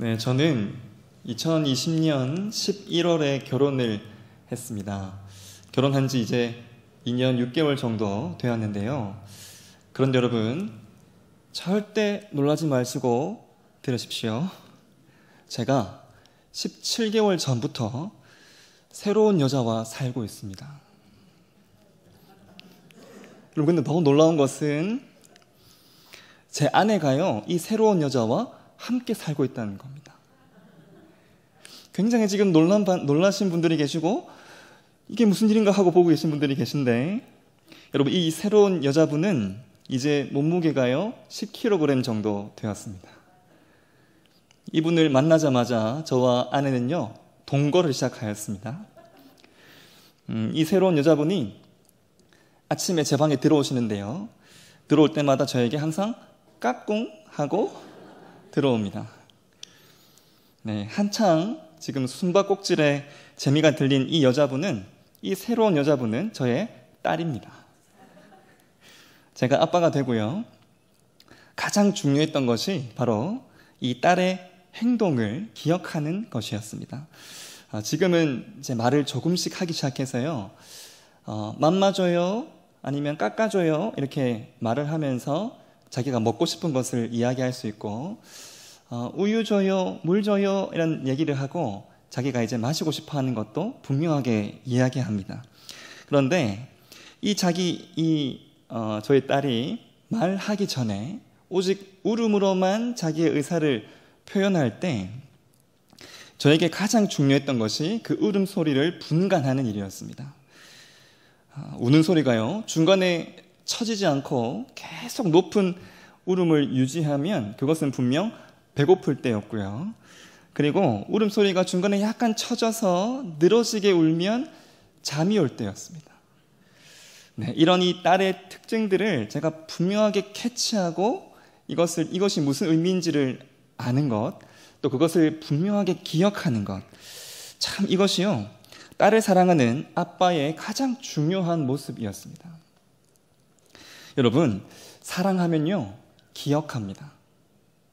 네, 저는 2020년 11월에 결혼을 했습니다. 결혼한 지 이제 2년 6개월 정도 되었는데요. 그런데 여러분, 절대 놀라지 마시고 들으십시오. 제가 17개월 전부터 새로운 여자와 살고 있습니다. 여러분, 근데 더 놀라운 것은 제 아내가요, 이 새로운 여자와 함께 살고 있다는 겁니다. 굉장히 지금 놀라신 분들이 계시고 이게 무슨 일인가 하고 보고 계신 분들이 계신데, 여러분, 이 새로운 여자분은 이제 몸무게가요 10kg 정도 되었습니다. 이분을 만나자마자 저와 아내는요 동거를 시작하였습니다. 이 새로운 여자분이 아침에 제 방에 들어오시는데요, 들어올 때마다 저에게 항상 까꿍 하고 들어옵니다. 네, 한창 지금 숨바꼭질에 재미가 들린 이 여자분은, 이 새로운 여자분은 저의 딸입니다. 제가 아빠가 되고요, 가장 중요했던 것이 바로 이 딸의 행동을 기억하는 것이었습니다. 지금은 이제 말을 조금씩 하기 시작해서요, 맘마줘요 아니면 깎아줘요 이렇게 말을 하면서 자기가 먹고 싶은 것을 이야기할 수 있고, 우유 줘요, 물 줘요 이런 얘기를 하고 자기가 이제 마시고 싶어 하는 것도 분명하게 이야기합니다. 그런데 저희 딸이 말하기 전에 오직 울음으로만 자기의 의사를 표현할 때 저에게 가장 중요했던 것이 그 울음소리를 분간하는 일이었습니다. 우는 소리가요 중간에 처지지 않고 계속 높은 울음을 유지하면 그것은 분명 배고플 때였고요. 그리고 울음소리가 중간에 약간 처져서 늘어지게 울면 잠이 올 때였습니다. 네, 이런 이 딸의 특징들을 제가 분명하게 캐치하고 이것이 무슨 의미인지를 아는 것, 또 그것을 분명하게 기억하는 것, 참 이것이요 딸을 사랑하는 아빠의 가장 중요한 모습이었습니다. 여러분, 사랑하면요 기억합니다.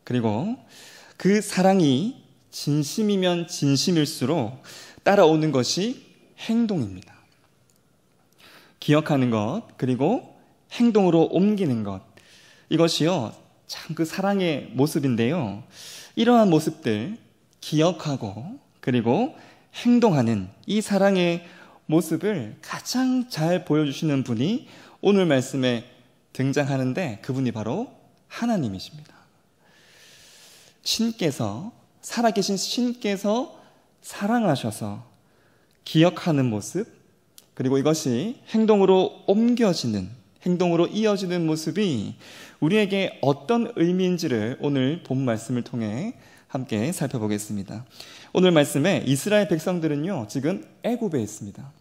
그리고 그 사랑이 진심이면 진심일수록 따라오는 것이 행동입니다. 기억하는 것, 그리고 행동으로 옮기는 것, 이것이요 참 그 사랑의 모습인데요, 이러한 모습들 기억하고 그리고 행동하는 이 사랑의 모습을 가장 잘 보여주시는 분이 오늘 말씀에 등장하는데, 그분이 바로 하나님이십니다. 살아계신 신께서 사랑하셔서 기억하는 모습, 그리고 이것이 행동으로 옮겨지는, 행동으로 이어지는 모습이 우리에게 어떤 의미인지를 오늘 본 말씀을 통해 함께 살펴보겠습니다. 오늘 말씀에 이스라엘 백성들은요 지금 애굽에 있습니다.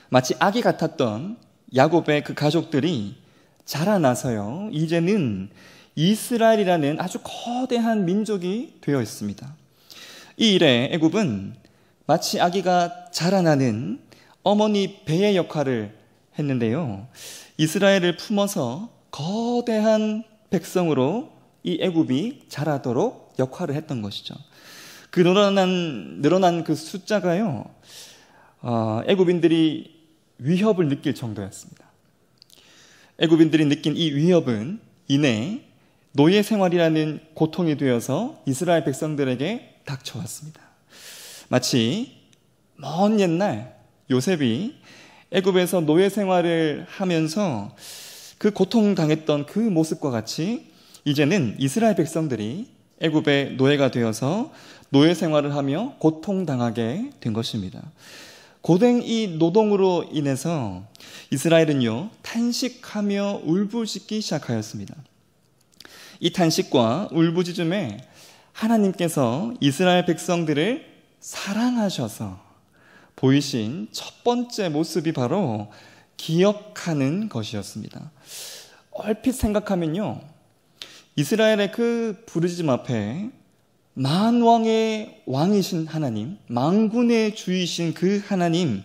마치 아기 같았던 야곱의 그 가족들이 자라나서요 이제는 이스라엘이라는 아주 거대한 민족이 되어 있습니다. 이 일에 애굽은 마치 아기가 자라나는 어머니 배의 역할을 했는데요, 이스라엘을 품어서 거대한 백성으로 이 애굽이 자라도록 역할을 했던 것이죠. 그 늘어난 그 숫자가요 애굽인들이 위협을 느낄 정도였습니다. 애굽인들이 느낀 이 위협은 이내 노예 생활이라는 고통이 되어서 이스라엘 백성들에게 닥쳐왔습니다. 마치 먼 옛날 요셉이 애굽에서 노예 생활을 하면서 그 고통당했던 그 모습과 같이 이제는 이스라엘 백성들이 애굽의 노예가 되어서 노예 생활을 하며 고통당하게 된 것입니다. 고된 이 노동으로 인해서 이스라엘은요 탄식하며 울부짖기 시작하였습니다. 이 탄식과 울부짖음에 하나님께서 이스라엘 백성들을 사랑하셔서 보이신 첫 번째 모습이 바로 기억하는 것이었습니다. 얼핏 생각하면요 이스라엘의 그 부르짖음 앞에 만왕의 왕이신 하나님, 만군의 주이신 그 하나님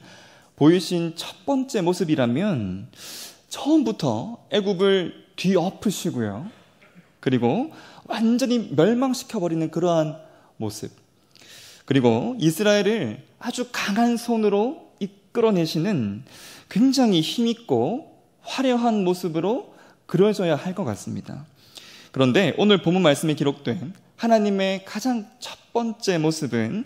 보이신 첫 번째 모습이라면 처음부터 애굽을 뒤엎으시고요, 그리고 완전히 멸망시켜버리는 그러한 모습, 그리고 이스라엘을 아주 강한 손으로 이끌어내시는 굉장히 힘있고 화려한 모습으로 그려져야 할 것 같습니다. 그런데 오늘 본문 말씀에 기록된 하나님의 가장 첫 번째 모습은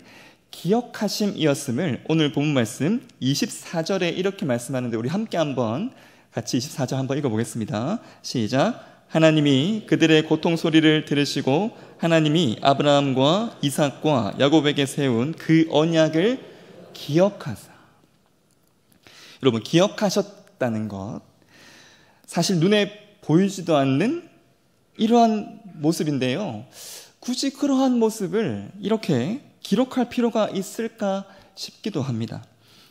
기억하심이었음을 오늘 본문 말씀 24절에 이렇게 말씀하는데, 우리 함께 한번 같이 24절 한번 읽어보겠습니다. 시작. 하나님이 그들의 고통 소리를 들으시고 하나님이 아브라함과 이삭과 야곱에게 세운 그 언약을 기억하사. 여러분, 기억하셨다는 것, 사실 눈에 보이지도 않는 이러한 모습인데요, 굳이 그러한 모습을 이렇게 기록할 필요가 있을까 싶기도 합니다.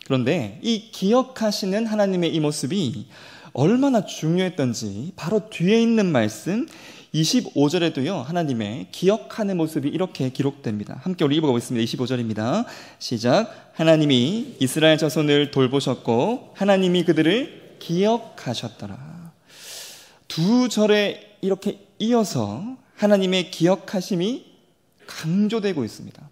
그런데 이 기억하시는 하나님의 이 모습이 얼마나 중요했던지 바로 뒤에 있는 말씀 25절에도요 하나님의 기억하는 모습이 이렇게 기록됩니다. 함께 우리 읽어보겠습니다. 25절입니다. 시작. 하나님이 이스라엘 자손을 돌보셨고 하나님이 그들을 기억하셨더라. 두 절에 이렇게 이어서 하나님의 기억하심이 강조되고 있습니다.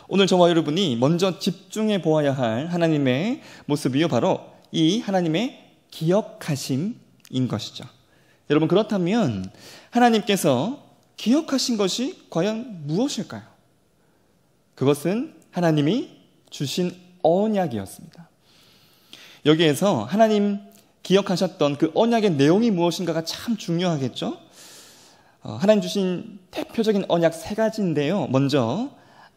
오늘 저와 여러분이 먼저 집중해 보아야 할 하나님의 모습이요, 바로 이 하나님의 기억하심인 것이죠. 여러분, 그렇다면 하나님께서 기억하신 것이 과연 무엇일까요? 그것은 하나님이 주신 언약이었습니다. 여기에서 하나님 기억하셨던 그 언약의 내용이 무엇인가가 참 중요하겠죠? 하나님 주신 대표적인 언약 세 가지인데요, 먼저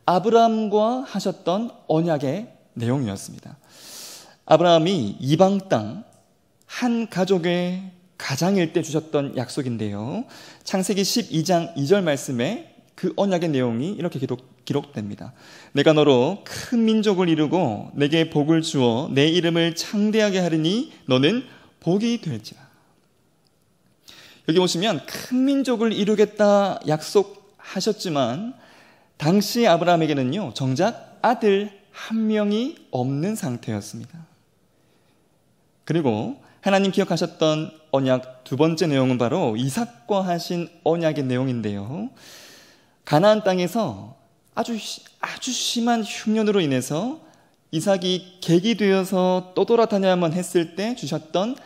아브라함과 하셨던 언약의 내용이었습니다. 아브라함이 이방 땅 한 가족의 가장일 때 주셨던 약속인데요, 창세기 12장 2절 말씀에 그 언약의 내용이 이렇게 기록됩니다. 내가 너로 큰 민족을 이루고 내게 복을 주어 내 이름을 창대하게 하리니 너는 복이 될지라. 여기 보시면 큰 민족을 이루겠다 약속하셨지만 당시 아브라함에게는요 정작 아들 한 명이 없는 상태였습니다. 그리고 하나님 기억하셨던 언약 두 번째 내용은 바로 이삭과 하신 언약의 내용인데요, 가나안 땅에서 아주 심한 흉년으로 인해서 이삭이 객이 되어서 떠돌아다녀야만 했을 때 주셨던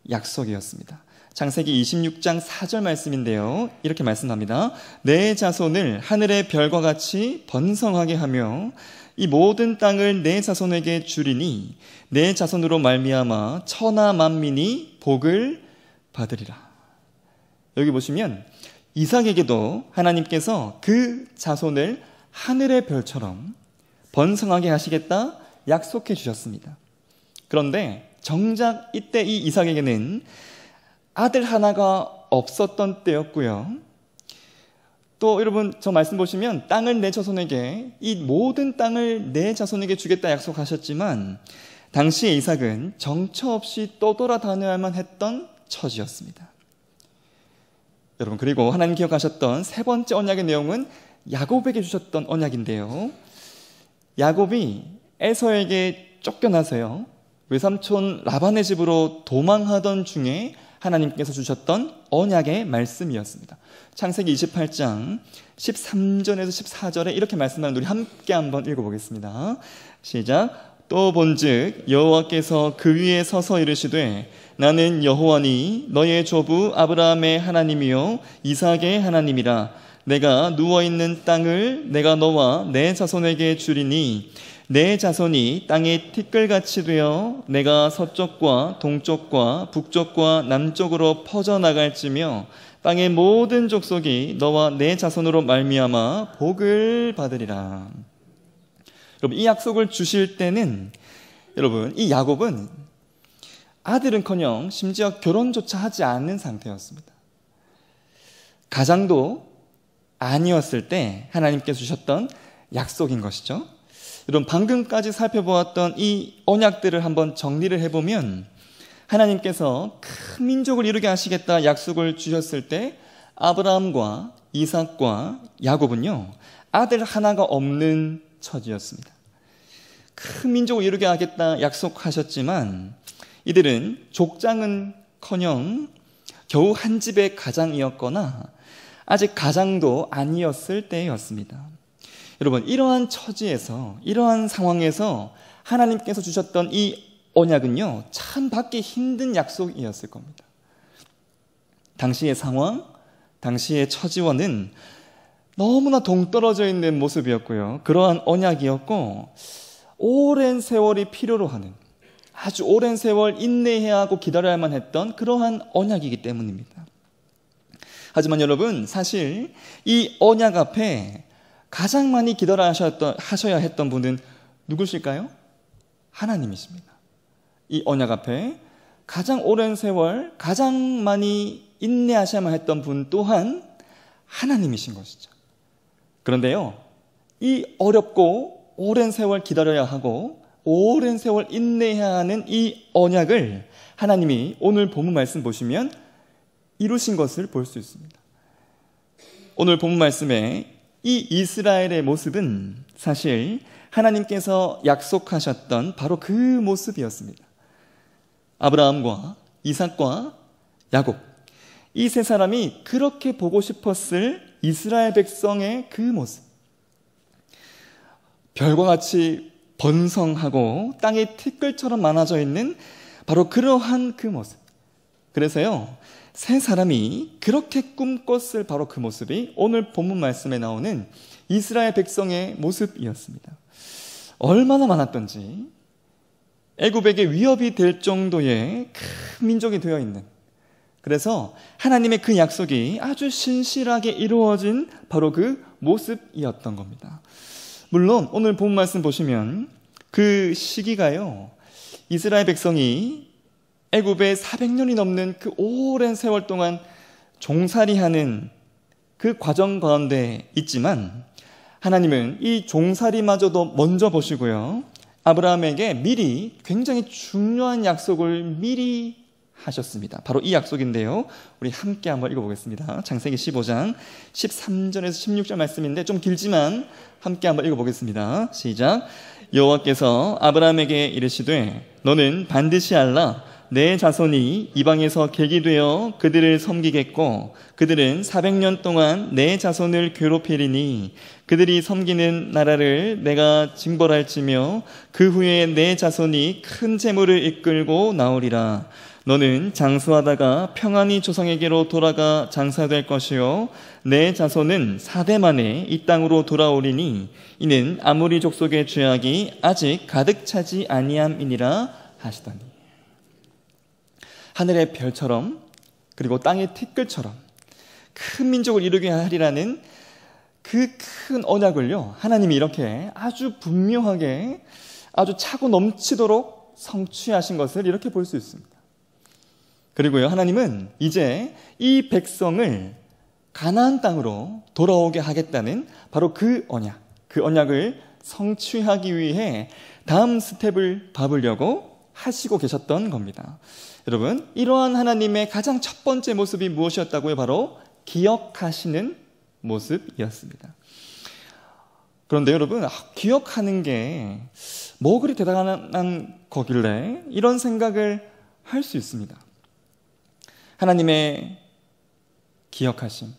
약속이었습니다. 창세기 26장 4절 말씀인데요, 이렇게 말씀합니다. 내 자손을 하늘의 별과 같이 번성하게 하며 이 모든 땅을 내 자손에게 주리니 내 자손으로 말미암아 천하 만민이 복을 받으리라. 여기 보시면 이삭에게도 하나님께서 그 자손을 하늘의 별처럼 번성하게 하시겠다 약속해 주셨습니다. 그런데 정작 이때 이 이삭에게는 아들 하나가 없었던 때였고요, 또 여러분 저 말씀 보시면 땅을 내 자손에게, 이 모든 땅을 내 자손에게 주겠다 약속하셨지만 당시에 이삭은 정처 없이 떠돌아다녀야만 했던 처지였습니다. 여러분, 그리고 하나님 기억하셨던 세 번째 언약의 내용은 야곱에게 주셨던 언약인데요, 야곱이 에서에게 쫓겨나서요 외삼촌 라반의 집으로 도망하던 중에 하나님께서 주셨던 언약의 말씀이었습니다. 창세기 28장 13절에서 14절에 이렇게 말씀하는, 우리 함께 한번 읽어보겠습니다. 시작. 또 본즉 여호와께서 그 위에 서서 이르시되 나는 여호와니 너의 조부 아브라함의 하나님이요 이삭의 하나님이라. 내가 누워있는 땅을 내가 너와 내 자손에게 주리니 내 자손이 땅의 티끌같이 되어 내가 서쪽과 동쪽과 북쪽과 남쪽으로 퍼져나갈지며 땅의 모든 족속이 너와 내 자손으로 말미암아 복을 받으리라. 여러분, 이 약속을 주실 때는 여러분 이 야곱은 아들은커녕 심지어 결혼조차 하지 않는 상태였습니다. 가장도 아니었을 때 하나님께서 주셨던 약속인 것이죠. 여러분, 방금까지 살펴보았던 이 언약들을 한번 정리를 해보면 하나님께서 큰 민족을 이루게 하시겠다 약속을 주셨을 때 아브라함과 이삭과 야곱은요 아들 하나가 없는 처지였습니다. 큰 민족을 이루게 하겠다 약속하셨지만 이들은 족장은커녕 겨우 한 집의 가장이었거나 아직 가장도 아니었을 때였습니다. 여러분, 이러한 처지에서, 이러한 상황에서 하나님께서 주셨던 이 언약은요, 참 받기 힘든 약속이었을 겁니다. 당시의 상황, 당시의 처지와는 너무나 동떨어져 있는 모습이었고요. 그러한 언약이었고, 오랜 세월이 필요로 하는, 아주 오랜 세월 인내해야 하고 기다려야만 했던 그러한 언약이기 때문입니다. 하지만 여러분, 사실 이 언약 앞에 가장 많이 하셔야 했던 분은 누구실까요? 하나님이십니다. 이 언약 앞에 가장 오랜 세월, 가장 많이 인내하셔야만 했던 분 또한 하나님이신 것이죠. 그런데요, 이 어렵고 오랜 세월 기다려야 하고 오랜 세월 인내해야 하는 이 언약을 하나님이 오늘 본문 말씀 보시면 이루신 것을 볼 수 있습니다. 오늘 본문 말씀에 이 이스라엘의 모습은 사실 하나님께서 약속하셨던 바로 그 모습이었습니다. 아브라함과 이삭과 야곱, 이 세 사람이 그렇게 보고 싶었을 이스라엘 백성의 그 모습, 별과 같이 번성하고 땅이 티끌처럼 많아져 있는 바로 그러한 그 모습. 그래서요, 세 사람이 그렇게 꿈꿨을 바로 그 모습이 오늘 본문 말씀에 나오는 이스라엘 백성의 모습이었습니다. 얼마나 많았던지, 애굽에게 위협이 될 정도의 큰 민족이 되어 있는, 그래서 하나님의 그 약속이 아주 신실하게 이루어진 바로 그 모습이었던 겁니다. 물론 오늘 본 말씀 보시면 그 시기가요, 이스라엘 백성이 애굽에 400년이 넘는 그 오랜 세월 동안 종살이하는 그 과정 가운데 있지만, 하나님은 이 종살이마저도 먼저 보시고요, 아브라함에게 미리 굉장히 중요한 약속을 미리 하셨습니다. 바로 이 약속인데요, 우리 함께 한번 읽어보겠습니다. 창세기 15장 13절에서 16절 말씀인데 좀 길지만 함께 한번 읽어보겠습니다. 시작. 여호와께서 아브라함에게 이르시되 너는 반드시 알라. 내 자손이 이방에서 객이 되어 그들을 섬기겠고 그들은 400년 동안 내 자손을 괴롭히리니 그들이 섬기는 나라를 내가 징벌할지며 그 후에 내 자손이 큰 재물을 이끌고 나오리라. 너는 장수하다가 평안히 조상에게로 돌아가 장사될 것이요 내 자손은 4대 만에 이 땅으로 돌아오리니 이는 아모리 족속의 죄악이 아직 가득 차지 아니함이니라 하시더니, 하늘의 별처럼 그리고 땅의 티끌처럼 큰 민족을 이루게 하리라는 그 큰 언약을요, 하나님이 이렇게 아주 분명하게 아주 차고 넘치도록 성취하신 것을 이렇게 볼 수 있습니다. 그리고요, 하나님은 이제 이 백성을 가나안 땅으로 돌아오게 하겠다는 바로 그 언약을 성취하기 위해 다음 스텝을 밟으려고 하시고 계셨던 겁니다. 여러분, 이러한 하나님의 가장 첫 번째 모습이 무엇이었다고요? 바로 기억하시는 모습이었습니다. 그런데 여러분, 기억하는 게 뭐 그리 대단한 거길래 이런 생각을 할 수 있습니다. 하나님의 기억하심,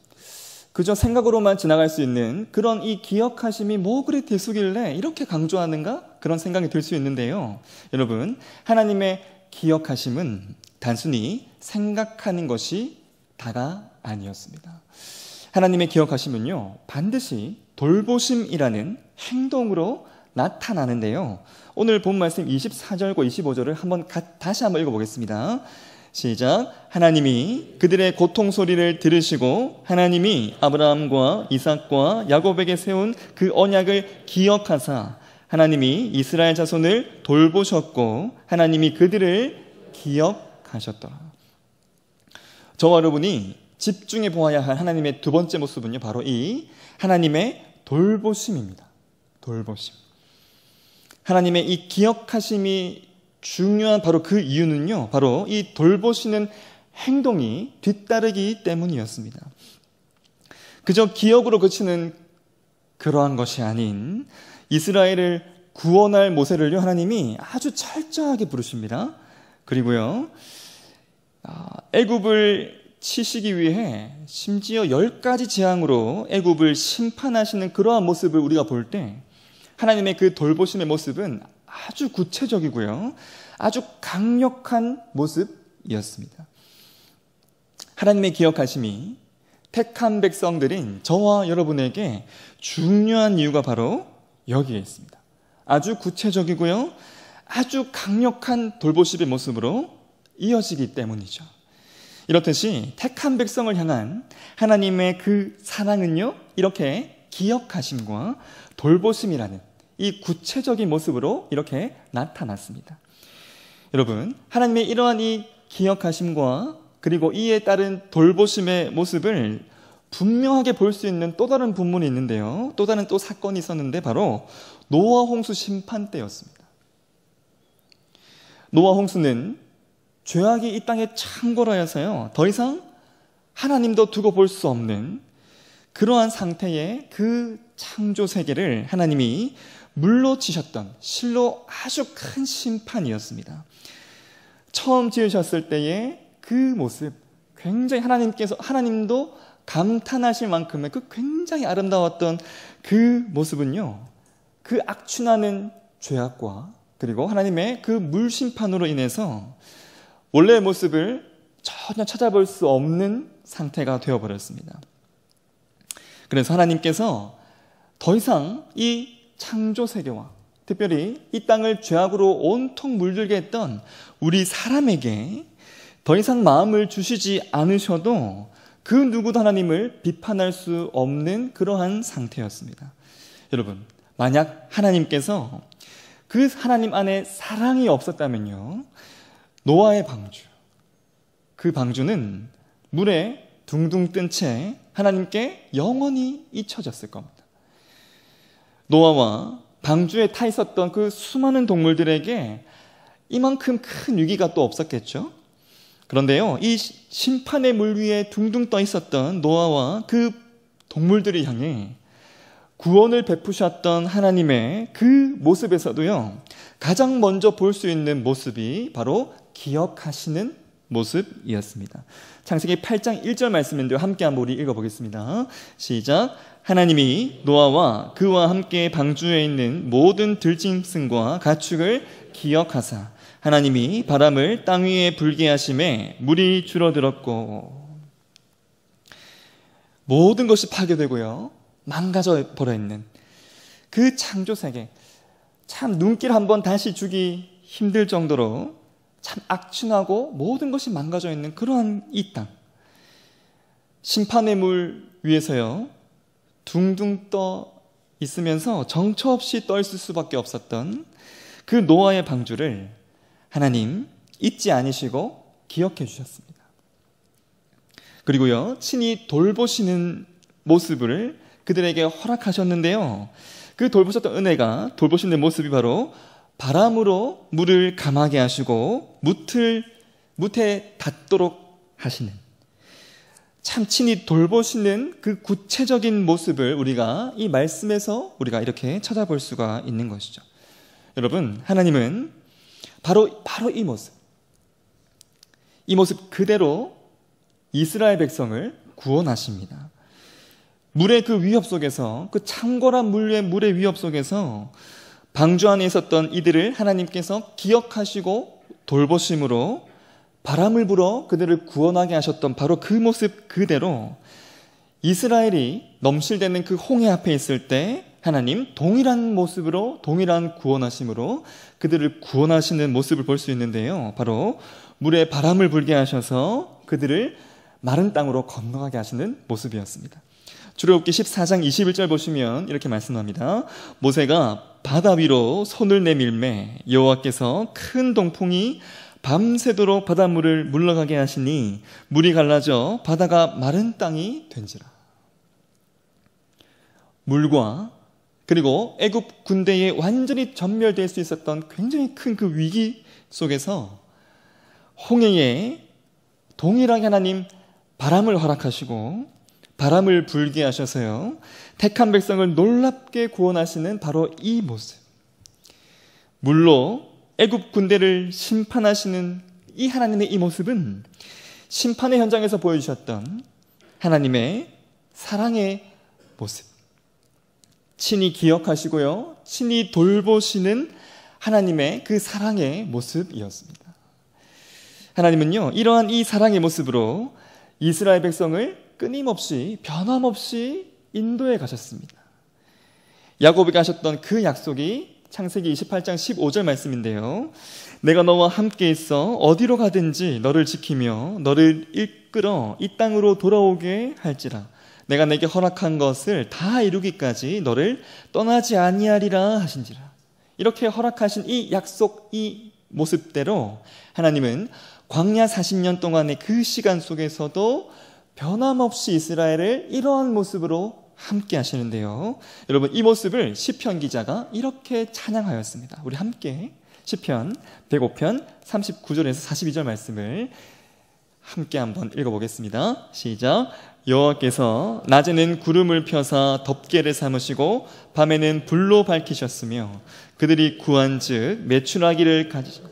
그저 생각으로만 지나갈 수 있는 그런 이 기억하심이 뭐 그리 대수길래 이렇게 강조하는가? 그런 생각이 들 수 있는데요, 여러분, 하나님의 기억하심은 단순히 생각하는 것이 다가 아니었습니다. 하나님의 기억하심은요, 반드시 돌보심이라는 행동으로 나타나는데요, 오늘 본 말씀 24절과 25절을 다시 한번 읽어보겠습니다. 시작. 하나님이 그들의 고통 소리를 들으시고 하나님이 아브라함과 이삭과 야곱에게 세운 그 언약을 기억하사 하나님이 이스라엘 자손을 돌보셨고 하나님이 그들을 기억하셨더라. 저와 여러분이 집중해 보아야 할 하나님의 두 번째 모습은요, 바로 이 하나님의 돌보심입니다. 돌보심. 하나님의 이 기억하심이 중요한 바로 그 이유는요, 바로 이 돌보시는 행동이 뒤따르기 때문이었습니다. 그저 기억으로 그치는 그러한 것이 아닌 이스라엘을 구원할 모세를요, 하나님이 아주 철저하게 부르십니다. 그리고요, 애굽을 치시기 위해 심지어 10가지 재앙으로 애굽을 심판하시는 그러한 모습을 우리가 볼 때 하나님의 그 돌보심의 모습은 아주 구체적이고요, 아주 강력한 모습이었습니다. 하나님의 기억하심이 택한 백성들인 저와 여러분에게 중요한 이유가 바로 여기에 있습니다. 아주 구체적이고요, 아주 강력한 돌보심의 모습으로 이어지기 때문이죠. 이렇듯이 택한 백성을 향한 하나님의 그 사랑은요, 이렇게 기억하심과 돌보심이라는 이 구체적인 모습으로 이렇게 나타났습니다. 여러분, 하나님의 이러한 이 기억하심과 그리고 이에 따른 돌보심의 모습을 분명하게 볼 수 있는 또 다른 본문이 있는데요, 또 다른 또 사건이 있었는데 바로 노아 홍수 심판 때였습니다. 노아 홍수는 죄악이 이 땅에 창궐하여서요, 더 이상 하나님도 두고 볼 수 없는 그러한 상태의 그 창조 세계를 하나님이 물로 치셨던 실로 아주 큰 심판이었습니다. 처음 지으셨을 때의 그 모습, 굉장히 하나님도 감탄하실 만큼의 그 굉장히 아름다웠던 그 모습은요, 그 악취나는 죄악과 그리고 하나님의 그 물심판으로 인해서 원래의 모습을 전혀 찾아볼 수 없는 상태가 되어버렸습니다. 그래서 하나님께서 더 이상 이 창조 세계와 특별히 이 땅을 죄악으로 온통 물들게 했던 우리 사람에게 더 이상 마음을 주시지 않으셔도 그 누구도 하나님을 비판할 수 없는 그러한 상태였습니다. 여러분, 만약 하나님께서 그 하나님 안에 사랑이 없었다면요, 노아의 방주, 그 방주는 물에 둥둥 뜬 채 하나님께 영원히 잊혀졌을 겁니다. 노아와 방주에 타 있었던 그 수많은 동물들에게 이만큼 큰 위기가 또 없었겠죠. 그런데요, 이 심판의 물 위에 둥둥 떠 있었던 노아와 그 동물들을 향해 구원을 베푸셨던 하나님의 그 모습에서도요, 가장 먼저 볼 수 있는 모습이 바로 기억하시는 모습이었습니다. 창세기 8장 1절 말씀인데요, 함께 한번 우리 읽어보겠습니다. 시작. 하나님이 노아와 그와 함께 방주에 있는 모든 들짐승과 가축을 기억하사 하나님이 바람을 땅 위에 불게 하심에 물이 줄어들었고, 모든 것이 파괴되고요, 망가져 버려 있는 그 창조 세계, 참 눈길 한번 다시 주기 힘들 정도로 참 악취나고 모든 것이 망가져 있는 그러한 이 땅, 심판의 물 위에서요 둥둥 떠 있으면서 정처 없이 떠 있을 수밖에 없었던 그 노아의 방주를 하나님 잊지 않으시고 기억해 주셨습니다. 그리고요, 친히 돌보시는 모습을 그들에게 허락하셨는데요, 그 돌보셨던 은혜가, 돌보시는 모습이 바로 바람으로 물을 감하게 하시고 무태 닿도록 하시는, 참 친히 돌보시는 그 구체적인 모습을 우리가 이 말씀에서 우리가 이렇게 찾아볼 수가 있는 것이죠. 여러분, 하나님은 바로 이 모습 그대로 이스라엘 백성을 구원하십니다. 물의 그 위협 속에서, 그 창궐한 물의 위협 속에서 방주 안에 있었던 이들을 하나님께서 기억하시고 돌보심으로 바람을 불어 그들을 구원하게 하셨던 바로 그 모습 그대로 이스라엘이 넘실대는 그 홍해 앞에 있을 때 하나님 동일한 모습으로, 동일한 구원하심으로 그들을 구원하시는 모습을 볼 수 있는데요, 바로 물에 바람을 불게 하셔서 그들을 마른 땅으로 건너가게 하시는 모습이었습니다. 출애굽기 14장 21절 보시면 이렇게 말씀합니다. 모세가 바다 위로 손을 내밀매 여호와께서 큰 동풍이 밤새도록 바닷물을 물러가게 하시니 물이 갈라져 바다가 마른 땅이 된지라. 물과 그리고 애굽 군대에 완전히 전멸될 수 있었던 굉장히 큰 그 위기 속에서 홍해에 동일하게 하나님 바람을 허락하시고 바람을 불게 하셔서요 택한 백성을 놀랍게 구원하시는 바로 이 모습, 물로 애굽 군대를 심판하시는 이 하나님의 이 모습은 심판의 현장에서 보여주셨던 하나님의 사랑의 모습, 친히 기억하시고요, 친히 돌보시는 하나님의 그 사랑의 모습이었습니다. 하나님은요, 이러한 이 사랑의 모습으로 이스라엘 백성을 끊임없이 변함없이 인도해 가셨습니다. 야곱에게 하셨던 그 약속이 창세기 28장 15절 말씀인데요. 내가 너와 함께 있어 어디로 가든지 너를 지키며 너를 이끌어 이 땅으로 돌아오게 할지라. 내가 내게 허락한 것을 다 이루기까지 너를 떠나지 아니하리라 하신지라. 이렇게 허락하신 이 약속, 이 모습대로 하나님은 광야 40년 동안의 그 시간 속에서도 변함없이 이스라엘을 이러한 모습으로 함께 하시는데요. 여러분, 이 모습을 시편 기자가 이렇게 찬양하였습니다. 우리 함께 시편 105편 39절에서 42절 말씀을 함께 한번 읽어보겠습니다. 시작. 여호와께서 낮에는 구름을 펴사 덮개를 삼으시고 밤에는 불로 밝히셨으며 그들이 구한즉 매출하기를 가지시고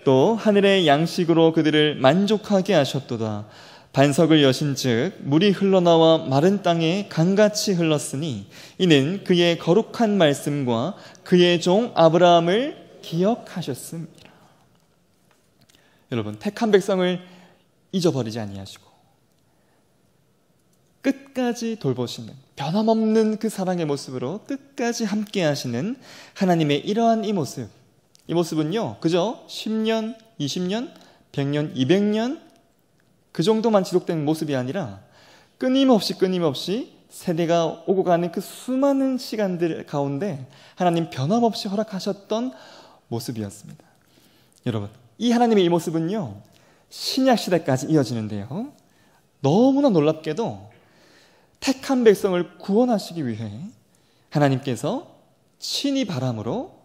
또 하늘의 양식으로 그들을 만족하게 하셨도다. 반석을 여신즉 물이 흘러나와 마른 땅에 강같이 흘렀으니 이는 그의 거룩한 말씀과 그의 종 아브라함을 기억하셨습니다. 여러분, 택한 백성을 잊어버리지 아니하시고 끝까지 돌보시는, 변함없는 그 사랑의 모습으로 끝까지 함께 하시는 하나님의 이러한 이 모습은요, 그저 10년, 20년, 100년, 200년 그 정도만 지속된 모습이 아니라 끊임없이 세대가 오고 가는 그 수많은 시간들 가운데 하나님 변함없이 허락하셨던 모습이었습니다. 여러분, 이 하나님의 이 모습은요, 신약 시대까지 이어지는데요. 너무나 놀랍게도 택한 백성을 구원하시기 위해 하나님께서 친히 바람으로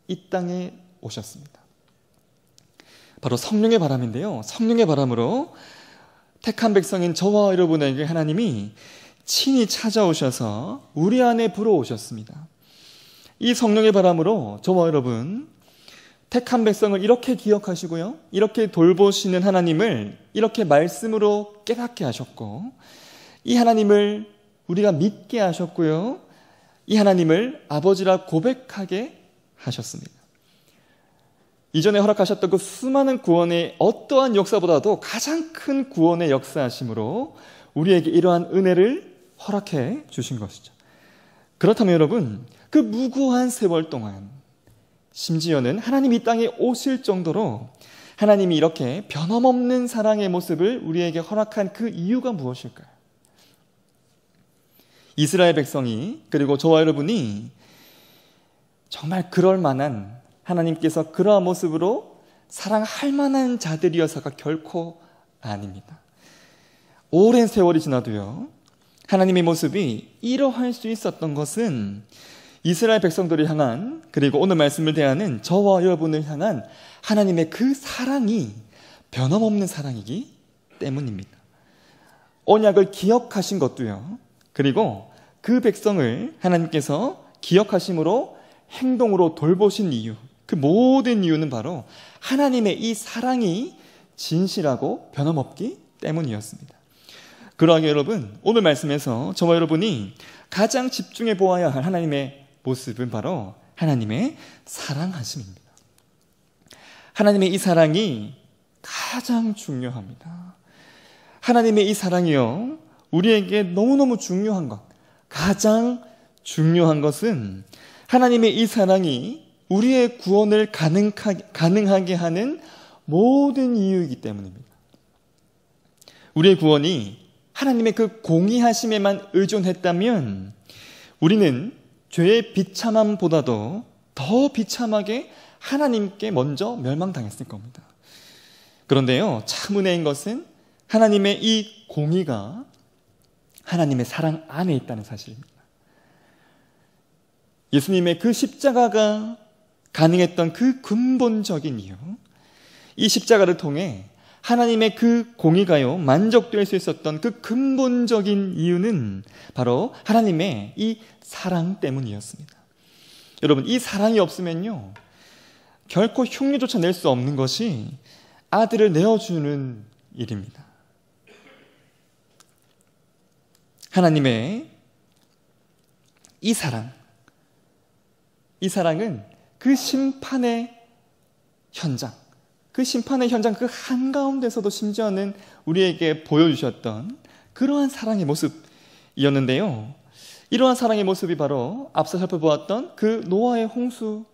이 땅에 오셨습니다. 바로 성령의 바람인데요. 성령의 바람으로 택한 백성인 저와 여러분에게 하나님이 친히 찾아오셔서 우리 안에 불어오셨습니다. 이 성령의 바람으로 저와 여러분, 택한 백성을 이렇게 기억하시고요, 이렇게 돌보시는 하나님을 이렇게 말씀으로 깨닫게 하셨고, 이 하나님을 우리가 믿게 하셨고요, 이 하나님을 아버지라 고백하게 하셨습니다. 이전에 허락하셨던 그 수많은 구원의 어떠한 역사보다도 가장 큰 구원의 역사하심으로 우리에게 이러한 은혜를 허락해 주신 것이죠. 그렇다면 여러분, 그 무고한 세월 동안, 심지어는 하나님이 이 땅에 오실 정도로 하나님이 이렇게 변함없는 사랑의 모습을 우리에게 허락한 그 이유가 무엇일까요? 이스라엘 백성이, 그리고 저와 여러분이 정말 그럴 만한, 하나님께서 그러한 모습으로 사랑할 만한 자들이어서가 결코 아닙니다. 오랜 세월이 지나도요, 하나님의 모습이 이러할 수 있었던 것은 이스라엘 백성들을 향한, 그리고 오늘 말씀을 대하는 저와 여러분을 향한 하나님의 그 사랑이 변함없는 사랑이기 때문입니다. 언약을 기억하신 것도요, 그리고 그 백성을 하나님께서 기억하심으로 행동으로 돌보신 이유, 그 모든 이유는 바로 하나님의 이 사랑이 진실하고 변함없기 때문이었습니다. 그러하게 여러분, 오늘 말씀에서 저와 여러분이 가장 집중해 보아야 할 하나님의 모습은 바로 하나님의 사랑하심입니다. 하나님의 이 사랑이 가장 중요합니다. 하나님의 이 사랑이요, 우리에게 너무너무 중요한 것, 가장 중요한 것은 하나님의 이 사랑이 우리의 구원을 가능하게 하는 모든 이유이기 때문입니다. 우리의 구원이 하나님의 그 공의하심에만 의존했다면 우리는 죄의 비참함보다도 더 비참하게 하나님께 먼저 멸망당했을 겁니다. 그런데요, 참 은혜인 것은 하나님의 이 공의가 하나님의 사랑 안에 있다는 사실입니다. 예수님의 그 십자가가 가능했던 그 근본적인 이유, 이 십자가를 통해 하나님의 그 공의가요, 만족될 수 있었던 그 근본적인 이유는 바로 하나님의 이 사랑 때문이었습니다. 여러분, 이 사랑이 없으면요, 결코 흉내조차 낼 수 없는 것이 아들을 내어주는 일입니다. 하나님의 이 사랑은 그 심판의 현장, 그 한가운데서도 심지어는 우리에게 보여주셨던 그러한 사랑의 모습이었는데요. 이러한 사랑의 모습이 바로 앞서 살펴보았던 그 노아의 홍수의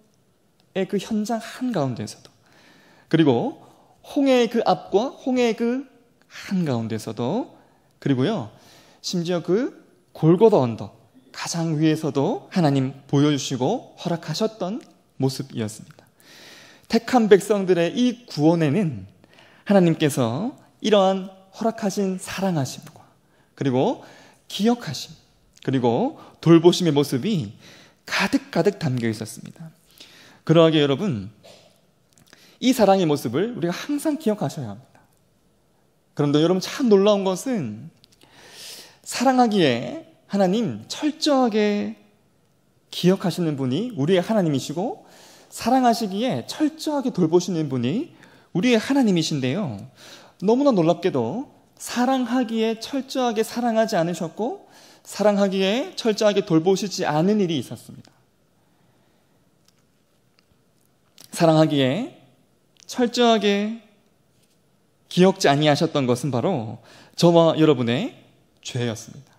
그 현장 한가운데서도, 그리고 홍해의 그 앞과 홍해의 그 한가운데서도, 그리고요 심지어 그 골고다 언덕 가장 위에서도 하나님 보여주시고 허락하셨던 모습이었습니다. 택한 백성들의 이 구원에는 하나님께서 이러한 허락하신 사랑하심과 그리고 기억하심, 그리고 돌보심의 모습이 가득가득 담겨 있었습니다. 그러하게 여러분, 이 사랑의 모습을 우리가 항상 기억하셔야 합니다. 그런데 여러분, 참 놀라운 것은 사랑하기에 하나님 철저하게 기억하시는 분이 우리의 하나님이시고, 사랑하시기에 철저하게 돌보시는 분이 우리의 하나님이신데요, 너무나 놀랍게도 사랑하기에 철저하게 사랑하지 않으셨고 사랑하기에 철저하게 돌보시지 않은 일이 있었습니다. 사랑하기에 철저하게 기억지 아니하셨던 것은 바로 저와 여러분의 죄였습니다.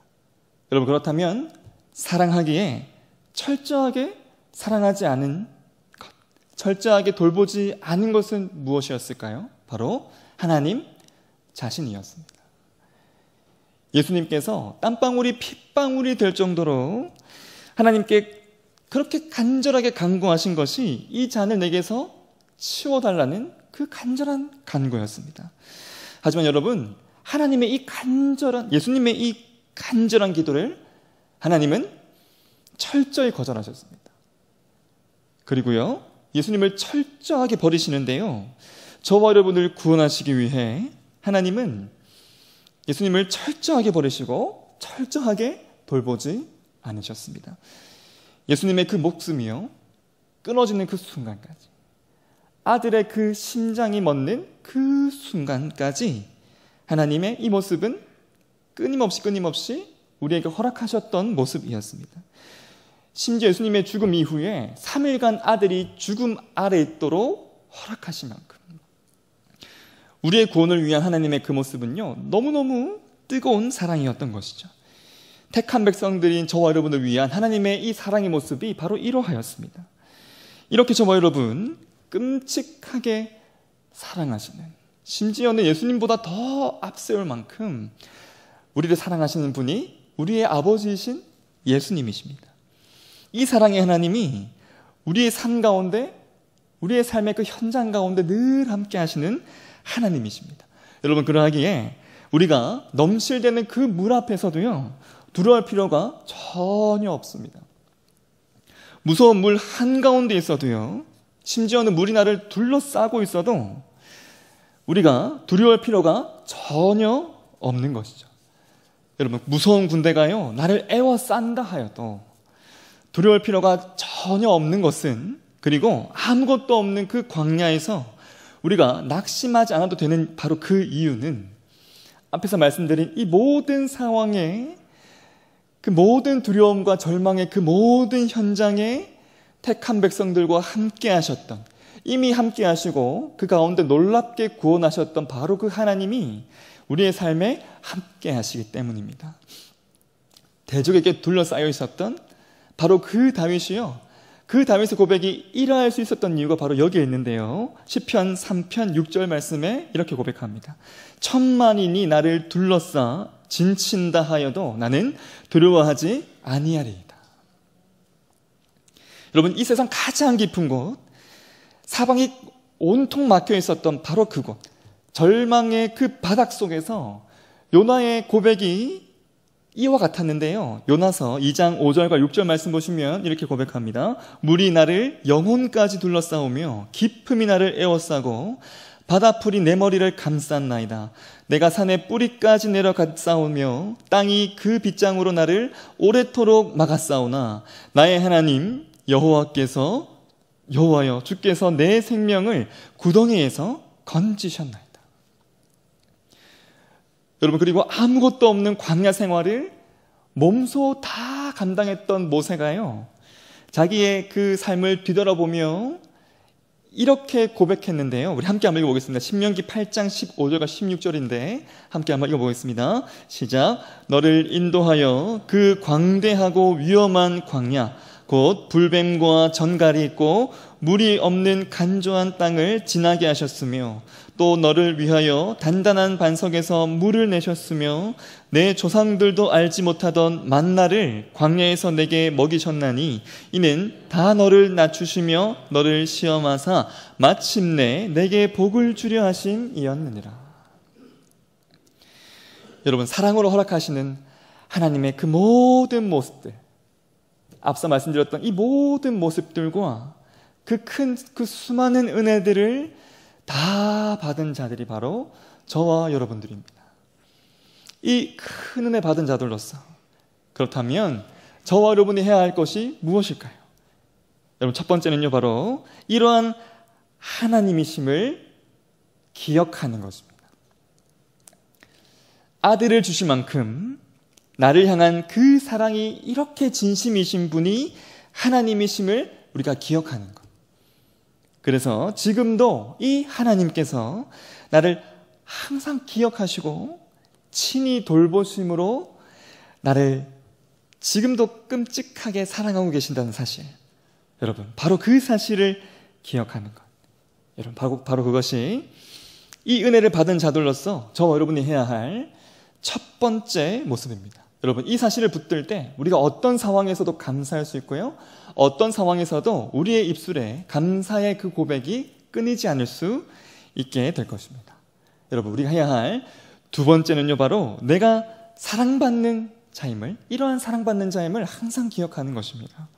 여러분, 그렇다면 사랑하기에 철저하게 사랑하지 않은 것, 철저하게 돌보지 않은 것은 무엇이었을까요? 바로 하나님 자신이었습니다. 예수님께서 땀방울이 핏방울이 될 정도로 하나님께 그렇게 간절하게 간구하신 것이 이 잔을 내게서 치워달라는 그 간절한 간구였습니다. 하지만 여러분, 하나님의 이 간절한, 예수님의 이 간절한 기도를 하나님은 철저히 거절하셨습니다. 그리고요, 예수님을 철저하게 버리시는데요, 저와 여러분을 구원하시기 위해 하나님은 예수님을 철저하게 버리시고 철저하게 돌보지 않으셨습니다. 예수님의 그 목숨이요, 끊어지는 그 순간까지, 아들의 그 심장이 멎는 그 순간까지 하나님의 이 모습은 끊임없이 우리에게 허락하셨던 모습이었습니다. 심지어 예수님의 죽음 이후에 3일간 아들이 죽음 아래 있도록 허락하신 만큼 우리의 구원을 위한 하나님의 그 모습은요, 너무너무 뜨거운 사랑이었던 것이죠. 택한 백성들인 저와 여러분을 위한 하나님의 이 사랑의 모습이 바로 이러하였습니다. 이렇게 저와 여러분 끔찍하게 사랑하시는, 심지어는 예수님보다 더 앞세울 만큼 우리를 사랑하시는 분이 우리의 아버지이신 예수님이십니다. 이 사랑의 하나님이 우리의 삶 가운데, 우리의 삶의 그 현장 가운데 늘 함께 하시는 하나님이십니다. 여러분, 그러하기에 우리가 넘실대는 그 물 앞에서도요, 두려워할 필요가 전혀 없습니다. 무서운 물 한가운데 있어도요, 심지어는 물이 나를 둘러싸고 있어도 우리가 두려워할 필요가 전혀 없는 것이죠. 여러분, 무서운 군대가요, 나를 에워싼다 하여도 두려워할 필요가 전혀 없는 것은, 그리고 아무것도 없는 그 광야에서 우리가 낙심하지 않아도 되는 바로 그 이유는, 앞에서 말씀드린 이 모든 상황에, 그 모든 두려움과 절망의 그 모든 현장에 택한 백성들과 함께 하셨던, 이미 함께 하시고 그 가운데 놀랍게 구원하셨던 바로 그 하나님이 우리의 삶에 함께 하시기 때문입니다. 대적에게 둘러싸여 있었던 바로 그 다윗이요, 그 다윗의 고백이 이러할 수 있었던 이유가 바로 여기에 있는데요, 시편 3편 6절 말씀에 이렇게 고백합니다. 천만인이 나를 둘러싸 진친다 하여도 나는 두려워하지 아니하리이다. 여러분, 이 세상 가장 깊은 곳, 사방이 온통 막혀 있었던 바로 그곳, 절망의 그 바닥 속에서 요나의 고백이 이와 같았는데요, 요나서 2장 5절과 6절 말씀 보시면 이렇게 고백합니다. 물이 나를 영혼까지 둘러싸우며 깊음이 나를 에워싸고 바다풀이 내 머리를 감쌌나이다. 내가 산의 뿌리까지 내려갔사오며 땅이 그 빗장으로 나를 오래도록 막았사오나 나의 하나님 여호와여 주께서 내 생명을 구덩이에서 건지셨나이다. 여러분, 그리고 아무것도 없는 광야 생활을 몸소 다 감당했던 모세가요, 자기의 그 삶을 뒤돌아보며 이렇게 고백했는데요. 우리 함께 한번 읽어보겠습니다. 신명기 8장 15절과 16절인데 함께 한번 읽어보겠습니다. 시작. 너를 인도하여 그 광대하고 위험한 광야 곧 불뱀과 전갈이 있고 물이 없는 간조한 땅을 지나게 하셨으며 또 너를 위하여 단단한 반석에서 물을 내셨으며 내 조상들도 알지 못하던 만나를 광야에서 내게 먹이셨나니 이는 다 너를 낮추시며 너를 시험하사 마침내 내게 복을 주려 하심이었느니라. 여러분, 사랑으로 허락하시는 하나님의 그 모든 모습들, 앞서 말씀드렸던 이 모든 모습들과 그 수많은 은혜들을 다 받은 자들이 바로 저와 여러분들입니다. 이 큰 은혜 받은 자들로서 그렇다면 저와 여러분이 해야 할 것이 무엇일까요? 여러분, 첫 번째는요, 바로 이러한 하나님이심을 기억하는 것입니다. 아들을 주실 만큼 나를 향한 그 사랑이 이렇게 진심이신 분이 하나님이심을 우리가 기억하는 것. 그래서 지금도 이 하나님께서 나를 항상 기억하시고 친히 돌보심으로 나를 지금도 끔찍하게 사랑하고 계신다는 사실, 여러분, 바로 그 사실을 기억하는 것. 여러분, 바로 그것이 이 은혜를 받은 자들로서 저와 여러분이 해야 할 첫 번째 모습입니다. 여러분, 이 사실을 붙들 때 우리가 어떤 상황에서도 감사할 수 있고요, 어떤 상황에서도 우리의 입술에 감사의 그 고백이 끊이지 않을 수 있게 될 것입니다. 여러분, 우리가 해야 할 두 번째는요, 바로 내가 사랑받는 자임을, 이러한 사랑받는 자임을 항상 기억하는 것입니다.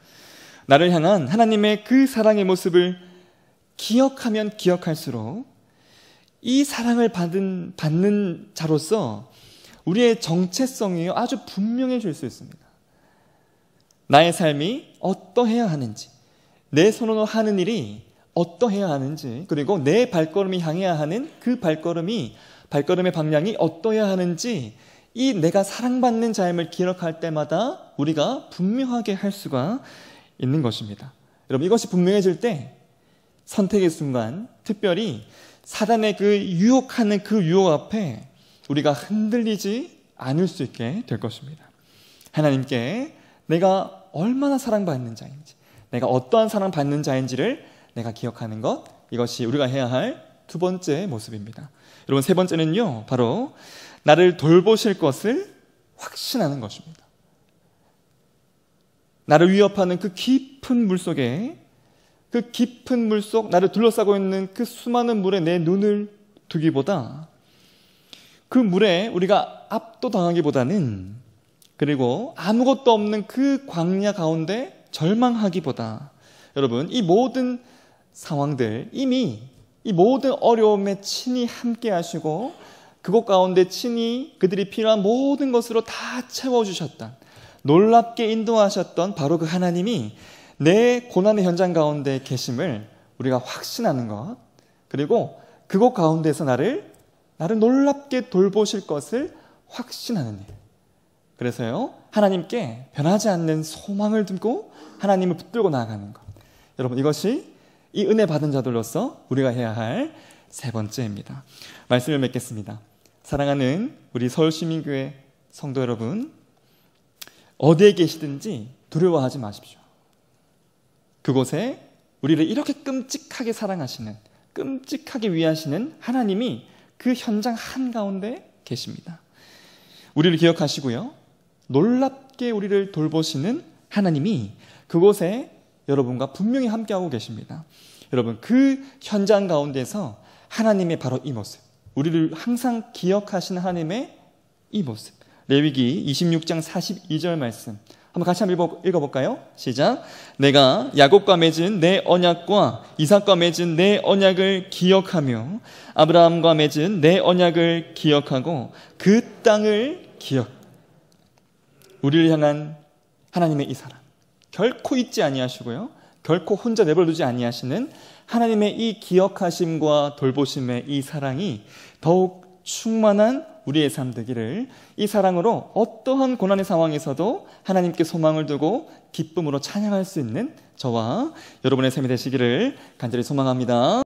나를 향한 하나님의 그 사랑의 모습을 기억하면 기억할수록 이 사랑을 받는 자로서 우리의 정체성이 아주 분명해질 수 있습니다. 나의 삶이 어떠해야 하는지, 내 손으로 하는 일이 어떠해야 하는지, 그리고 내 발걸음이 향해야 하는 그 발걸음의 방향이 어떠해야 하는지, 이 내가 사랑받는 자임을 기억할 때마다 우리가 분명하게 할 수가 있는 것입니다. 여러분, 이것이 분명해질 때 선택의 순간, 특별히 사단의 그 유혹하는 그 유혹 앞에 우리가 흔들리지 않을 수 있게 될 것입니다. 하나님께 내가 얼마나 사랑받는 자인지, 내가 어떠한 사랑받는 자인지를 내가 기억하는 것, 이것이 우리가 해야 할 두 번째 모습입니다. 여러분, 세 번째는요, 바로 나를 돌보실 것을 확신하는 것입니다. 나를 위협하는 그 깊은 물속에, 그 깊은 물속, 나를 둘러싸고 있는 그 수많은 물에 내 눈을 두기보다, 그 물에 우리가 압도당하기보다는, 그리고 아무것도 없는 그 광야 가운데 절망하기보다, 여러분, 이 모든 상황들, 이미 이 모든 어려움에 친히 함께 하시고 그곳 가운데 친히 그들이 필요한 모든 것으로 다 채워주셨던, 놀랍게 인도하셨던 바로 그 하나님이 내 고난의 현장 가운데 계심을 우리가 확신하는 것, 그리고 그곳 가운데서 나를 놀랍게 돌보실 것을 확신하는 일. 그래서요, 하나님께 변하지 않는 소망을 두고 하나님을 붙들고 나아가는 것. 여러분, 이것이 이 은혜 받은 자들로서 우리가 해야 할 세 번째입니다. 말씀을 맺겠습니다. 사랑하는 우리 서울시민교회 성도 여러분, 어디에 계시든지 두려워하지 마십시오. 그곳에 우리를 이렇게 끔찍하게 사랑하시는, 끔찍하게 위하시는 하나님이 그 현장 한가운데 계십니다. 우리를 기억하시고요, 놀랍게 우리를 돌보시는 하나님이 그곳에 여러분과 분명히 함께하고 계십니다. 여러분, 그 현장 가운데서 하나님의 바로 이 모습, 우리를 항상 기억하시는 하나님의 이 모습, 레위기 26장 42절 말씀 한번 같이 한번 읽어볼까요? 시작. 내가 야곱과 맺은 내 언약과 이삭과 맺은 내 언약을 기억하며 아브라함과 맺은 내 언약을 기억하고 그 땅을 우리를 향한 하나님의 이 사랑, 결코 잊지 아니하시고요, 결코 혼자 내버려두지 아니하시는 하나님의 이 기억하심과 돌보심의 이 사랑이 더욱 충만한 우리의 삶 되기를, 이 사랑으로 어떠한 고난의 상황에서도 하나님께 소망을 두고 기쁨으로 찬양할 수 있는 저와 여러분의 삶이 되시기를 간절히 소망합니다.